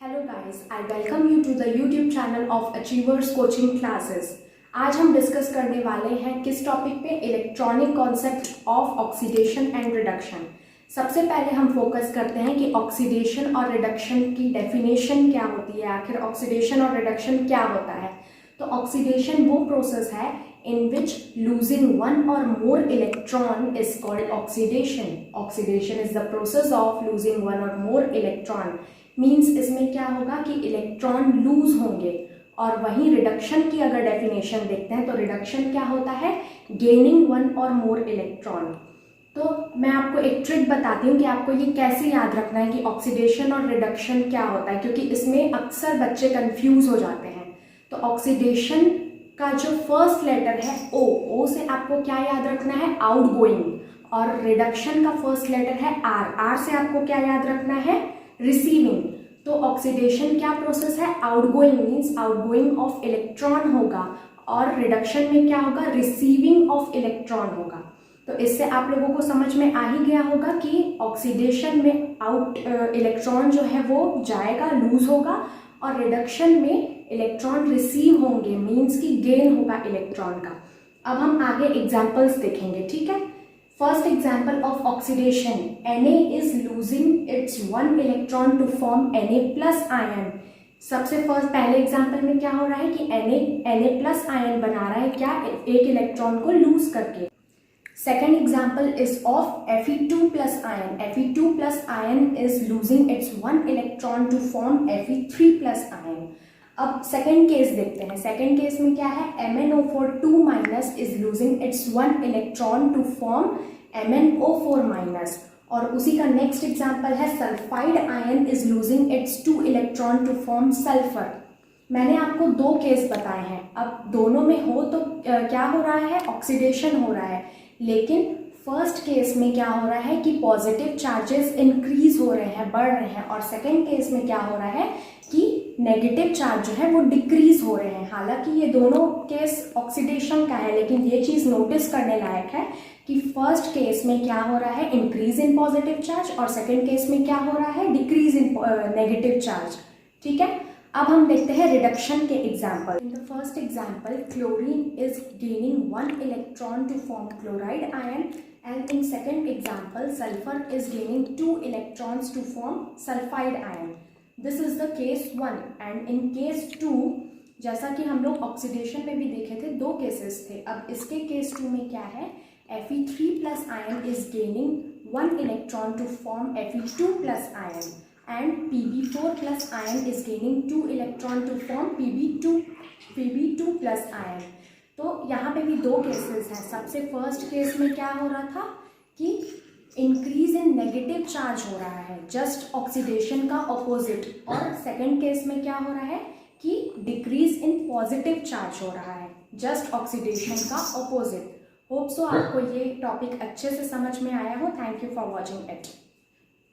Hello guys, I welcome you to the YouTube channel of achievers coaching classes. आज हम discuss करने वाले हैं किस टॉपिक पे? Electronic concept of oxidation and reduction. सबसे पहले हम फोकस करते हैं कि ऑक्सीडेशन और रिडक्शन की डेफिनेशन क्या होती है, आखिर ऑक्सीडेशन और रिडक्शन क्या होता है। तो ऑक्सीडेशन वो प्रोसेस है in which losing one or more electron is called oxidation. Oxidation is the process of losing one or more electron. Means इसमें क्या होगा कि इलेक्ट्रॉन लूज होंगे। और वहीं रिडक्शन की अगर डेफिनेशन देखते हैं तो रिडक्शन क्या होता है? गेनिंग वन और मोर इलेक्ट्रॉन। तो मैं आपको एक ट्रिक बताती हूँ कि आपको ये कैसे याद रखना है कि ऑक्सीडेशन और रिडक्शन क्या होता है, क्योंकि इसमें अक्सर बच्चे कंफ्यूज हो जाते हैं। तो ऑक्सीडेशन का जो फर्स्ट लेटर है ओ से आपको क्या याद रखना है? आउटगोइंग। और रिडक्शन का फर्स्ट लेटर है आर से आपको क्या याद रखना है? रिसीविंग। तो ऑक्सीडेशन क्या प्रोसेस है? Outgoing means outgoing of electron होगा, और रिडक्शन में क्या होगा? रिसीविंग ऑफ इलेक्ट्रॉन होगा। तो इससे आप लोगों को समझ में आ ही गया होगा कि ऑक्सीडेशन में इलेक्ट्रॉन जो है वो जाएगा, लूज होगा, और रिडक्शन में इलेक्ट्रॉन रिसीव होंगे, मीन्स कि गेन होगा इलेक्ट्रॉन का। अब हम आगे एग्जांपल्स देखेंगे, ठीक है। First example of oxidation, Na is losing its one electron to form Na+ ion. सबसे पहले एग्जांपल में क्या हो रहा है कि Na+ आयन बना रहा है, क्या? एक इलेक्ट्रॉन को लूज करके। Second example is of Fe2+ ion. Fe2+ ion is losing its one electron to form Fe3+ ion. अब सेकेंड केस देखते हैं। सेकेंड केस में क्या है? MnO4 2- is losing its one electron to form MnO4-। और उसी का नेक्स्ट एग्जाम्पल है sulphide ion is losing its 2 electron to form sulphur. मैंने आपको दो केस बताए हैं। अब दोनों में हो तो क्या हो रहा है? ऑक्सीडेशन हो रहा है। लेकिन फर्स्ट केस में क्या हो रहा है कि पॉजिटिव चार्जेस इंक्रीज हो रहे हैं, बढ़ रहे हैं, और सेकंड केस में क्या हो रहा है कि नेगेटिव चार्ज जो है वो डिक्रीज हो रहे हैं। हालांकि ये दोनों केस ऑक्सीडेशन का है, लेकिन ये चीज नोटिस करने लायक है कि फर्स्ट केस में क्या हो रहा है? इंक्रीज इन पॉजिटिव चार्ज, और सेकेंड केस में क्या हो रहा है? Decrease in negative charge. ठीक है। अब हम देखते हैं रिडक्शन के example. In the first example, chlorine is gaining one electron to form chloride ion, and in second example sulphur is gaining 2 electrons to form sulphide ion. This is the case 1। And in case 2, जैसा कि हम लोग oxidation में भी देखे थे, दो cases थे। अब इसके केस 2 में क्या है? Fe3+ ion is gaining 1 electron to form Fe2+ ion, and Pb4+ ion is gaining 2 electron to form Pb2+ ion। तो यहाँ पे भी दो केसेस हैं। सबसे फर्स्ट केस में क्या हो रहा था कि इंक्रीज इन नेगेटिव चार्ज हो रहा है, जस्ट ऑक्सीडेशन का ऑपोजिट। और सेकंड केस में क्या हो रहा है कि डिक्रीज इन पॉजिटिव चार्ज हो रहा है, जस्ट ऑक्सीडेशन का ऑपोजिट। होप सो आपको ये टॉपिक अच्छे से समझ में आया हो। Thank you for watching it.